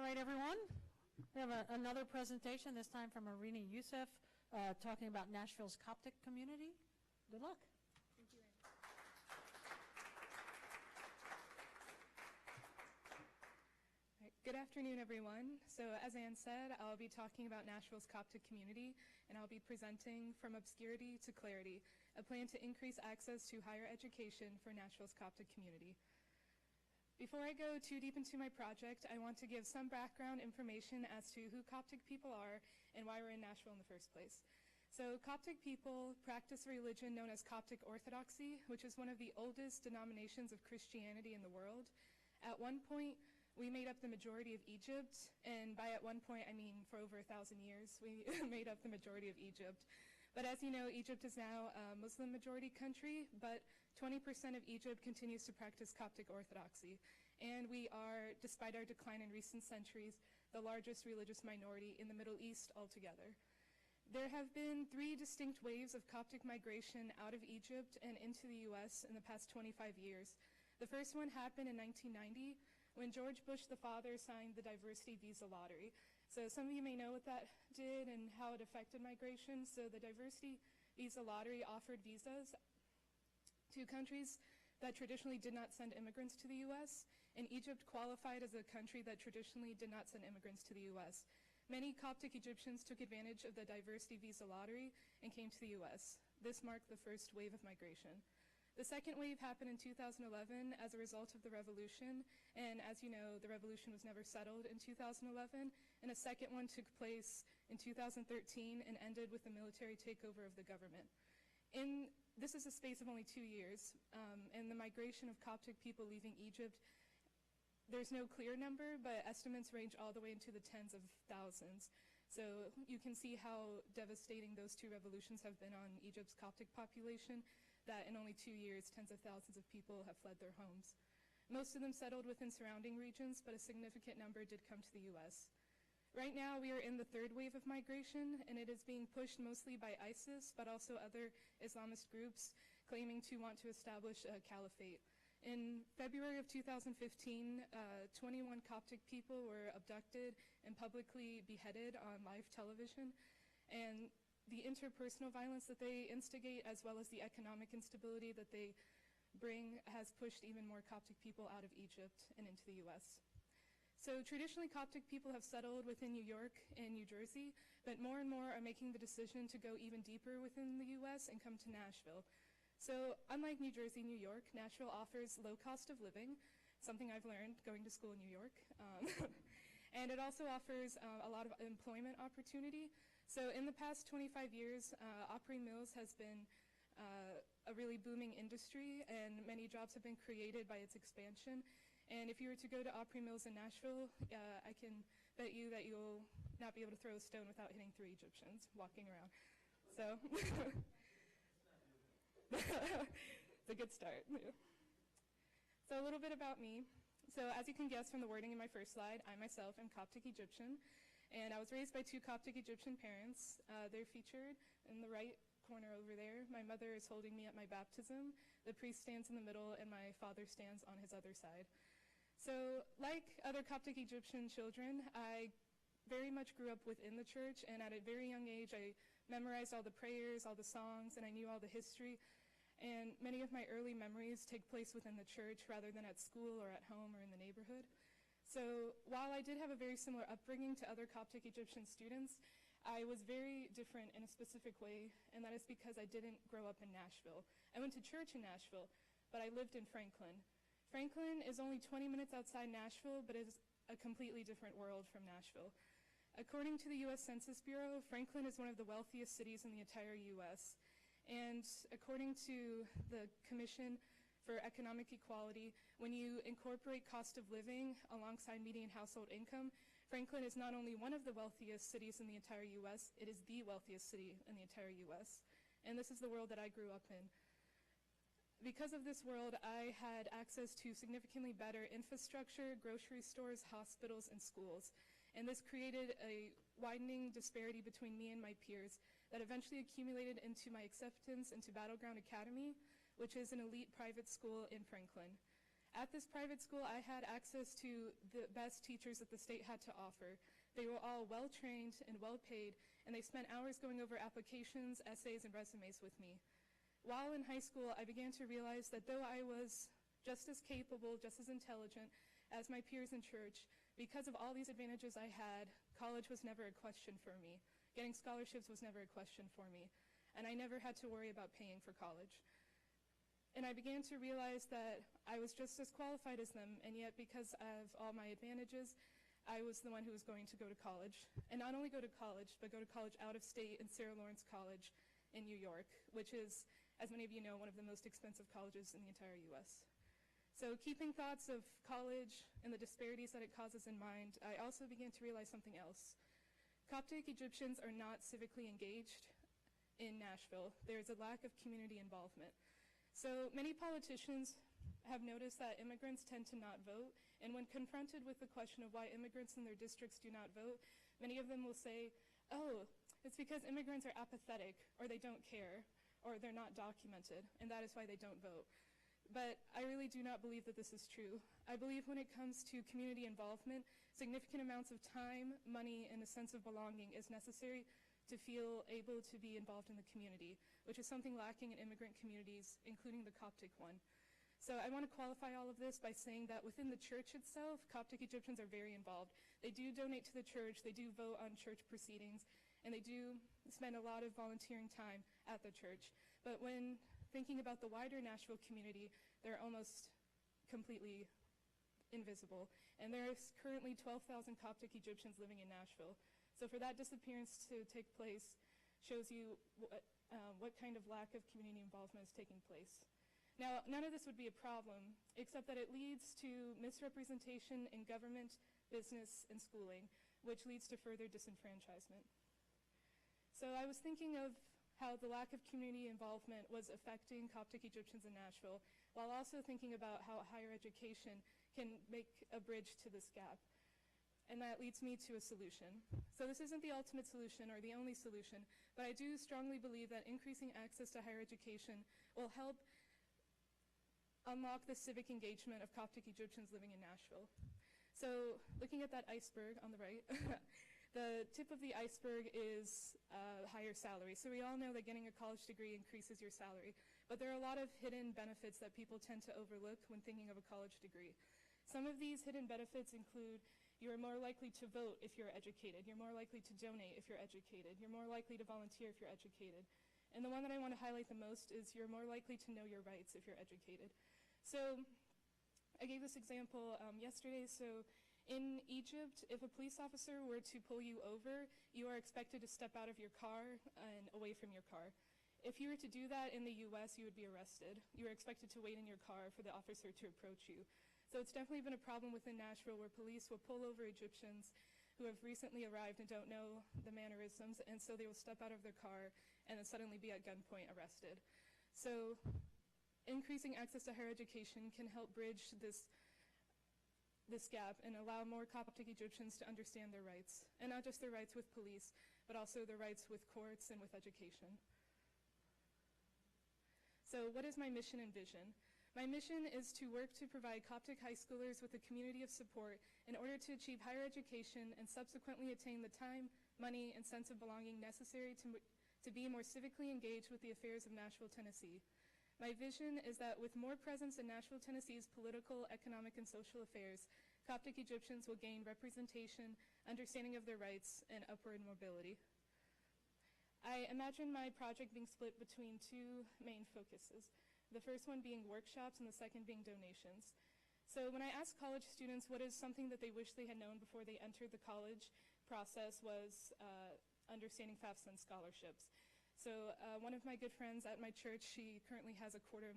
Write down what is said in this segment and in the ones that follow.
All right, everyone. We have another presentation, this time from Erinie Yousief, talking about Nashville's Coptic community. Good luck. Thank you, Ann. Good afternoon, everyone. So as Ann said, I'll be talking about Nashville's Coptic community, and I'll be presenting From Obscurity to Clarity, a plan to increase access to higher education for Nashville's Coptic community. Before I go too deep into my project, I want to give some background information as to who Coptic people are and why we're in Nashville in the first place. So Coptic people practice a religion known as Coptic Orthodoxy, which is one of the oldest denominations of Christianity in the world. At one point, we made up the majority of Egypt, and by at one point, I mean for over 1,000 years, we made up the majority of Egypt. But as you know, Egypt is now a Muslim majority country, but 20% of Egypt continues to practice Coptic Orthodoxy. And we are, despite our decline in recent centuries, the largest religious minority in the Middle East altogether. There have been 3 distinct waves of Coptic migration out of Egypt and into the US in the past 25 years. The first one happened in 1990 when George Bush the father signed the diversity visa lottery. So some of you may know what that did and how it affected migration. So the diversity visa lottery offered visas to countries that traditionally did not send immigrants to the US, and Egypt qualified as a country that traditionally did not send immigrants to the US. Many Coptic Egyptians took advantage of the diversity visa lottery and came to the US. This marked the first wave of migration. The second wave happened in 2011 as a result of the revolution, and as you know, the revolution was never settled in 2011, and a second one took place in 2013 and ended with the military takeover of the government. This is a space of only 2 years, and the migration of Coptic people leaving Egypt, there's no clear number, but estimates range all the way into the tens of thousands. So you can see how devastating those 2 revolutions have been on Egypt's Coptic population, that in only 2 years, tens of thousands of people have fled their homes. Most of them settled within surrounding regions, but a significant number did come to the US. Right now, we are in the 3rd wave of migration, and it is being pushed mostly by ISIS, but also other Islamist groups claiming to want to establish a caliphate. In February of 2015, 21 Coptic people were abducted and publicly beheaded on live television, and the interpersonal violence that they instigate, as well as the economic instability that they bring, has pushed even more Coptic people out of Egypt and into the US. So traditionally, Coptic people have settled within New York and New Jersey, but more and more are making the decision to go even deeper within the US and come to Nashville. So unlike New Jersey and New York, Nashville offers low cost of living, something I've learned going to school in New York. And it also offers a lot of employment opportunity. So in the past 25 years, Opry Mills has been a really booming industry, and many jobs have been created by its expansion. And if you were to go to Opry Mills in Nashville, I can bet you that you'll not be able to throw a stone without hitting 3 Egyptians walking around. So it's a good start. So a little bit about me. So as you can guess from the wording in my first slide, I myself am Coptic Egyptian, and I was raised by 2 Coptic Egyptian parents. They're featured in the right corner over there. My mother is holding me at my baptism. The priest stands in the middle, and my father stands on his other side. So like other Coptic Egyptian children, I very much grew up within the church, and at a very young age, I memorized all the prayers, all the songs, and I knew all the history. And many of my early memories take place within the church rather than at school or at home or in the neighborhood. So while I did have a very similar upbringing to other Coptic Egyptian students, I was very different in a specific way, and that is because I didn't grow up in Nashville. I went to church in Nashville, but I lived in Franklin. Franklin is only 20 minutes outside Nashville, but is a completely different world from Nashville. According to the US Census Bureau, Franklin is one of the wealthiest cities in the entire US. And according to the Commission for Economic Equality, when you incorporate cost of living alongside median household income, Franklin is not only one of the wealthiest cities in the entire US, it is the wealthiest city in the entire US. And this is the world that I grew up in. Because of this world, I had access to significantly better infrastructure, grocery stores, hospitals, and schools. And this created a widening disparity between me and my peers that eventually accumulated into my acceptance into Battleground Academy, which is an elite private school in Franklin. At this private school, I had access to the best teachers that the state had to offer. They were all well-trained and well-paid, and they spent hours going over applications, essays, and resumes with me. While in high school, I began to realize that though I was just as capable, just as intelligent as my peers in church, because of all these advantages I had, college was never a question for me. Getting scholarships was never a question for me, and I never had to worry about paying for college. And I began to realize that I was just as qualified as them, and yet because of all my advantages, I was the one who was going to go to college. And not only go to college, but go to college out of state in Sarah Lawrence College in New York, which is, as many of you know, one of the most expensive colleges in the entire US. So keeping thoughts of college and the disparities that it causes in mind, I also began to realize something else. Coptic Egyptians are not civically engaged in Nashville. There's a lack of community involvement. So many politicians have noticed that immigrants tend to not vote, and when confronted with the question of why immigrants in their districts do not vote, many of them will say, oh, it's because immigrants are apathetic, or they don't care, or they're not documented, and that is why they don't vote. But I really do not believe that this is true. I believe when it comes to community involvement, significant amounts of time, money, and a sense of belonging is necessary to feel able to be involved in the community, which is something lacking in immigrant communities, including the Coptic one. So I want to qualify all of this by saying that within the church itself, Coptic Egyptians are very involved. They do donate to the church, they do vote on church proceedings, and they do spend a lot of volunteering time at the church. But when thinking about the wider Nashville community, they're almost completely invisible. And there's currently 12,000 Coptic Egyptians living in Nashville. So for that disappearance to take place shows you what kind of lack of community involvement is taking place. Now, none of this would be a problem, except that it leads to misrepresentation in government, business, and schooling, which leads to further disenfranchisement. So I was thinking of how the lack of community involvement was affecting Coptic Egyptians in Nashville, while also thinking about how higher education can make a bridge to this gap. And that leads me to a solution. So this isn't the ultimate solution or the only solution, but I do strongly believe that increasing access to higher education will help unlock the civic engagement of Coptic Egyptians living in Nashville. So looking at that iceberg on the right, the tip of the iceberg is higher salary. So we all know that getting a college degree increases your salary, but there are a lot of hidden benefits that people tend to overlook when thinking of a college degree. Some of these hidden benefits include you're more likely to vote if you're educated. You're more likely to donate if you're educated. You're more likely to volunteer if you're educated. And the one that I want to highlight the most is you're more likely to know your rights if you're educated. So I gave this example yesterday. So in Egypt, if a police officer were to pull you over, you are expected to step out of your car and away from your car. If you were to do that in the US, you would be arrested. You are expected to wait in your car for the officer to approach you. So it's definitely been a problem within Nashville where police will pull over Egyptians who have recently arrived and don't know the mannerisms, and so they will step out of their car and then suddenly be at gunpoint arrested. So increasing access to higher education can help bridge this gap and allow more Coptic Egyptians to understand their rights, and not just their rights with police, but also their rights with courts and with education. So what is my mission and vision? My mission is to work to provide Coptic high schoolers with a community of support in order to achieve higher education and subsequently attain the time, money, and sense of belonging necessary to be more civically engaged with the affairs of Nashville, Tennessee. My vision is that with more presence in Nashville, Tennessee's political, economic, and social affairs, Coptic Egyptians will gain representation, understanding of their rights, and upward mobility. I imagine my project being split between two main focuses. The first one being workshops and the second being donations. So when I asked college students what is something that they wish they had known before they entered the college process was understanding FAFSA and scholarships. So one of my good friends at my church, she currently has $250,000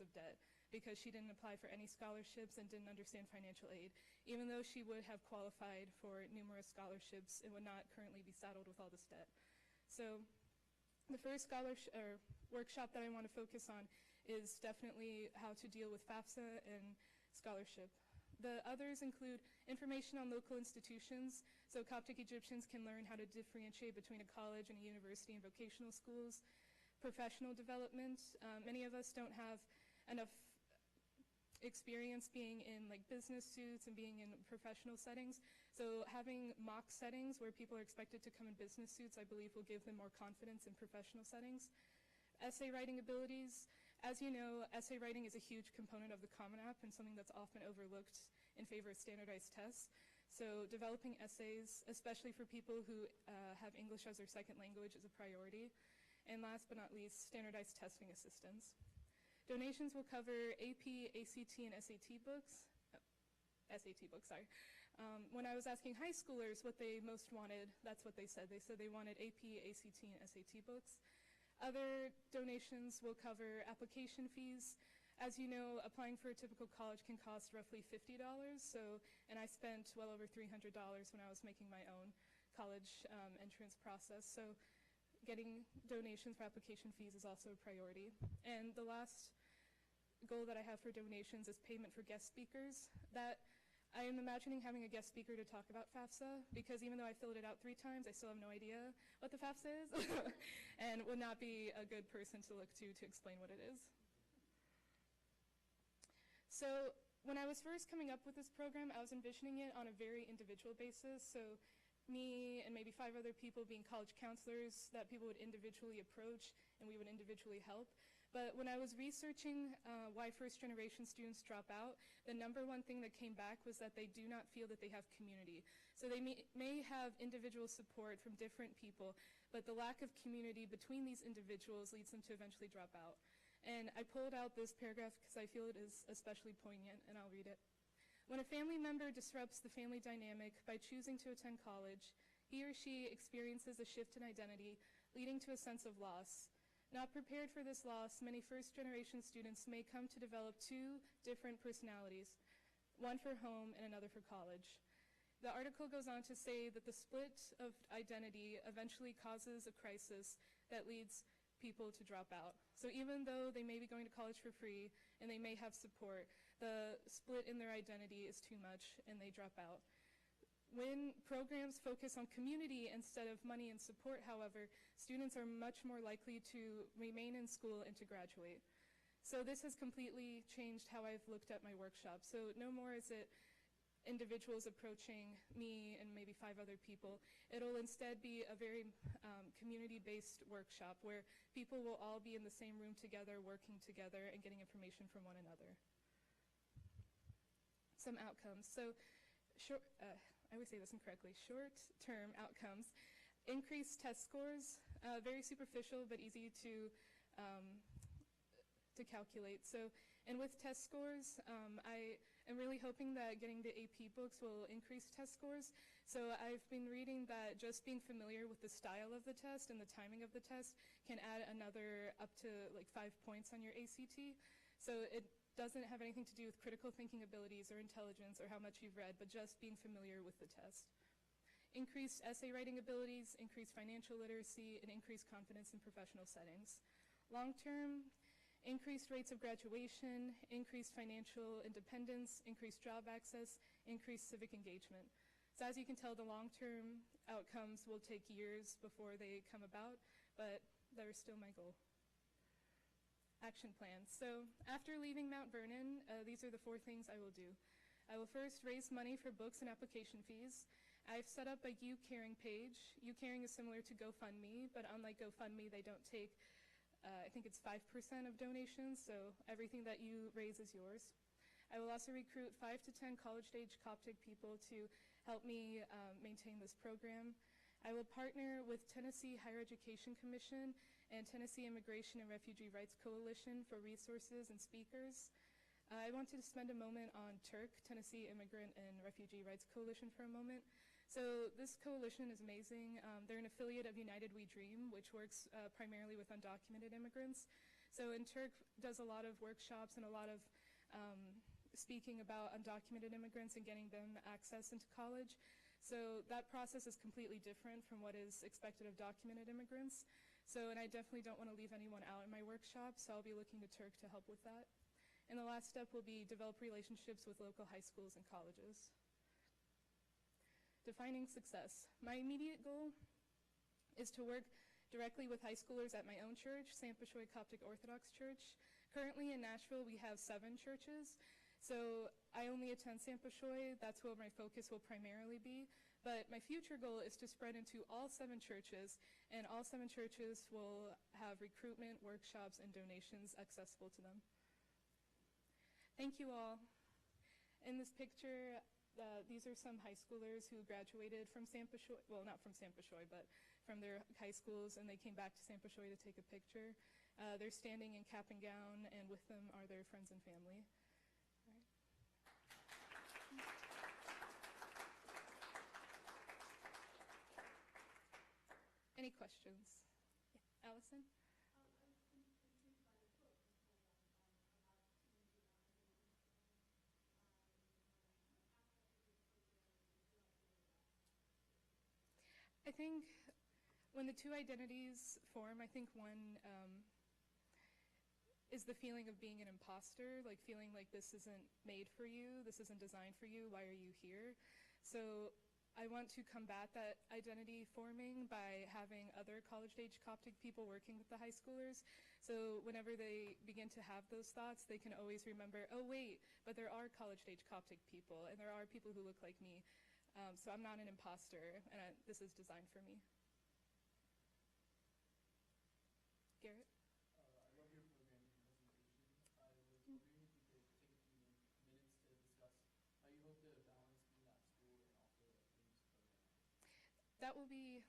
of debt because she didn't apply for any scholarships and didn't understand financial aid, even though she would have qualified for numerous scholarships and would not currently be saddled with all this debt. So the first workshop that I want to focus on is definitely how to deal with FAFSA and scholarship. The others include information on local institutions, so Coptic Egyptians can learn how to differentiate between a college and a university and vocational schools. Professional development, many of us don't have enough experience being in like business suits and being in professional settings. So having mock settings where people are expected to come in business suits, I believe will give them more confidence in professional settings. Essay writing abilities. As you know, essay writing is a huge component of the Common App and something that's often overlooked in favor of standardized tests. So developing essays, especially for people who have English as their second language, is a priority. And last but not least, standardized testing assistance. Donations will cover AP, ACT, and SAT books. SAT books, sorry. When I was asking high schoolers what they most wanted, that's what they said. They said they wanted AP, ACT, and SAT books. Other donations will cover application fees. As you know, applying for a typical college can cost roughly $50, and I spent well over $300 when I was making my own college entrance process. So getting donations for application fees is also a priority. And the last goal that I have for donations is payment for guest speakers. That I am imagining having a guest speaker to talk about FAFSA, because even though I filled it out 3 times, I still have no idea what the FAFSA is and would not be a good person to look to explain what it is. So when I was first coming up with this program, I was envisioning it on a very individual basis. So me and maybe 5 other people being college counselors that people would individually approach and we would individually help. But when I was researching why first-generation students drop out, the #1 thing that came back was that they do not feel that they have community. So they may have individual support from different people, but the lack of community between these individuals leads them to eventually drop out. And I pulled out this paragraph because I feel it is especially poignant, and I'll read it. When a family member disrupts the family dynamic by choosing to attend college, he or she experiences a shift in identity, leading to a sense of loss. Not prepared for this loss, many first-generation students may come to develop 2 different personalities, one for home and another for college. The article goes on to say that the split of identity eventually causes a crisis that leads people to drop out. So even though they may be going to college for free and they may have support, the split in their identity is too much and they drop out. When programs focus on community instead of money and support, however, students are much more likely to remain in school and to graduate. So this has completely changed how I've looked at my workshop. So no more is it individuals approaching me and maybe 5 other people. It'll instead be a very community-based workshop where people will all be in the same room together, working together, and getting information from one another. Some outcomes. So I always say this incorrectly, short-term outcomes. Increased test scores, very superficial but easy to calculate. So, and with test scores, I am really hoping that getting the AP books will increase test scores. So I've been reading that just being familiar with the style of the test and the timing of the test can add another up to like 5 points on your ACT. So it doesn't have anything to do with critical thinking abilities or intelligence or how much you've read, but just being familiar with the test. Increased essay writing abilities, increased financial literacy, and increased confidence in professional settings. Long-term, increased rates of graduation, increased financial independence, increased job access, increased civic engagement. So as you can tell, the long-term outcomes will take years before they come about, but they're still my goal. Action plans. So after leaving Mount Vernon, these are the 4 things I will do. I will first raise money for books and application fees. I've set up a You Caring page. You Caring is similar to GoFundMe, but unlike GoFundMe, they don't take, I think it's 5% of donations, so everything that you raise is yours. I will also recruit 5 to 10 college-age Coptic people to help me maintain this program. I will partner with Tennessee Higher Education Commission and Tennessee Immigration and Refugee Rights Coalition for resources and speakers. I wanted to spend a moment on TIRC, Tennessee Immigrant and Refugee Rights Coalition, for a moment. So this coalition is amazing. They're an affiliate of United We Dream, which works primarily with undocumented immigrants. So TIRC does a lot of workshops and a lot of speaking about undocumented immigrants and getting them access into college. So that process is completely different from what is expected of documented immigrants. So, and I definitely don't want to leave anyone out in my workshop, so I'll be looking to TIRC to help with that. And the last step will be develop relationships with local high schools and colleges. Defining success. My immediate goal is to work directly with high schoolers at my own church, St. Bishoy Coptic Orthodox Church. Currently in Nashville, we have 7 churches. So I only attend San Pashoy. That's where my focus will primarily be. But my future goal is to spread into all 7 churches, and all 7 churches will have recruitment, workshops, and donations accessible to them. Thank you all. In this picture, these are some high schoolers who graduated from San Pashoy, well, not from San Pashoy, but from their high schools, and they came back to San Pashoy to take a picture. They're standing in cap and gown, and with them are their friends and family. Any questions? Yeah. Allison? I think when the 2 identities form, I think one is the feeling of being an imposter, like feeling like this isn't made for you, this isn't designed for you, why are you here? So I want to combat that identity forming by having other college-age Coptic people working with the high schoolers. So whenever they begin to have those thoughts, they can always remember, oh wait, but there are college-age Coptic people, and there are people who look like me. So I'm not an imposter, and this is designed for me. Garrett? I love your program and presentation. I was wondering if you could take a few minutes to discuss how you hope to balance being at school and also a music program. That will be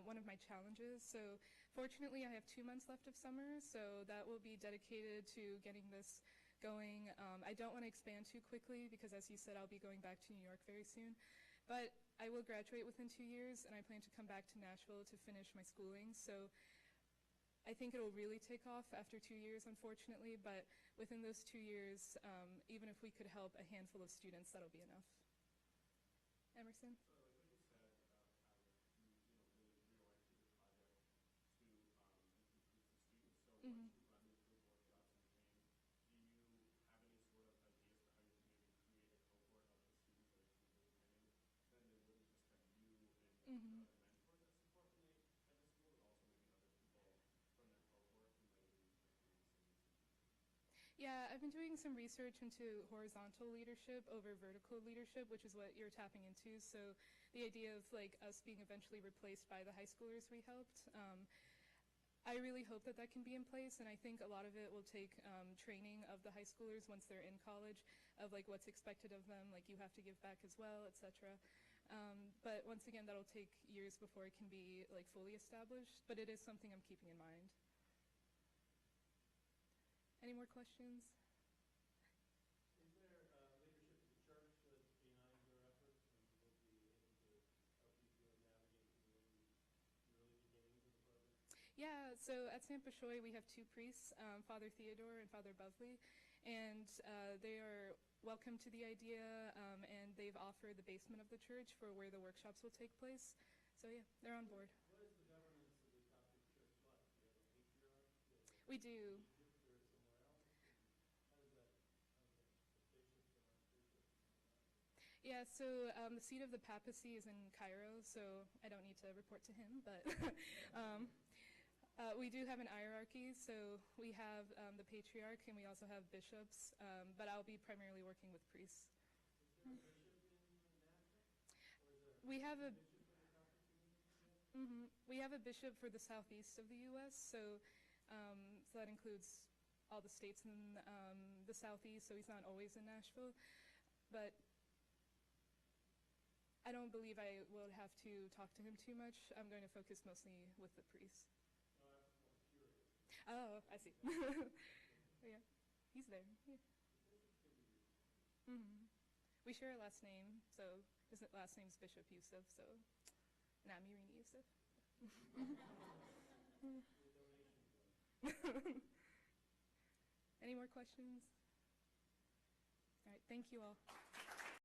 one of my challenges. So fortunately, I have 2 months left of summer, so that will be dedicated to getting this going. I don't want to expand too quickly because, as you said, I'll be going back to New York very soon. But I will graduate within 2 years, and I plan to come back to Nashville to finish my schooling. So I think it'll really take off after 2 years, unfortunately, but within those 2 years, even if we could help a handful of students, that'll be enough. Emerson? Mm-hmm. Mm-hmm. Yeah, I've been doing some research into horizontal leadership over vertical leadership, which is what you're tapping into. So the idea of like us being eventually replaced by the high schoolers we helped. I really hope that that can be in place, and I think a lot of it will take training of the high schoolers once they're in college of like what's expected of them, like you have to give back as well, etc. But once again, that'll take years before it can be like fully established, but it is something I'm keeping in mind. Any more questions? Is there leadership of the church that's behind your efforts and will be able to help you navigate through the early beginnings of the program? Yeah, so at San Pashoy we have 2 priests, Father Theodore and Father Buzzley, and they are welcome to the idea, and they've offered the basement of the church for where the workshops will take place. So yeah, they're on board. What is the governance of the Coptic church like? Do you have a patriarch? We do. Yeah, so the seat of the papacy is in Cairo, so I don't need to report to him, but we do have an hierarchy, so we have the patriarch and we also have bishops, but I'll be primarily working with priests. Is there a bishop in Nashville? Or is there We have a bishop for the Coptic community? we have a bishop for the southeast of the U.S., so that includes all the states in the southeast, so he's not always in Nashville, but I don't believe I will have to talk to him too much. I'm going to focus mostly with the priests. No, I was more curious. Oh, I see. Yeah, he's there. Yeah. We share a last name, so his last name's Bishop Yousief, so, and I'm Erinie Yousief. Any more questions? All right, thank you all.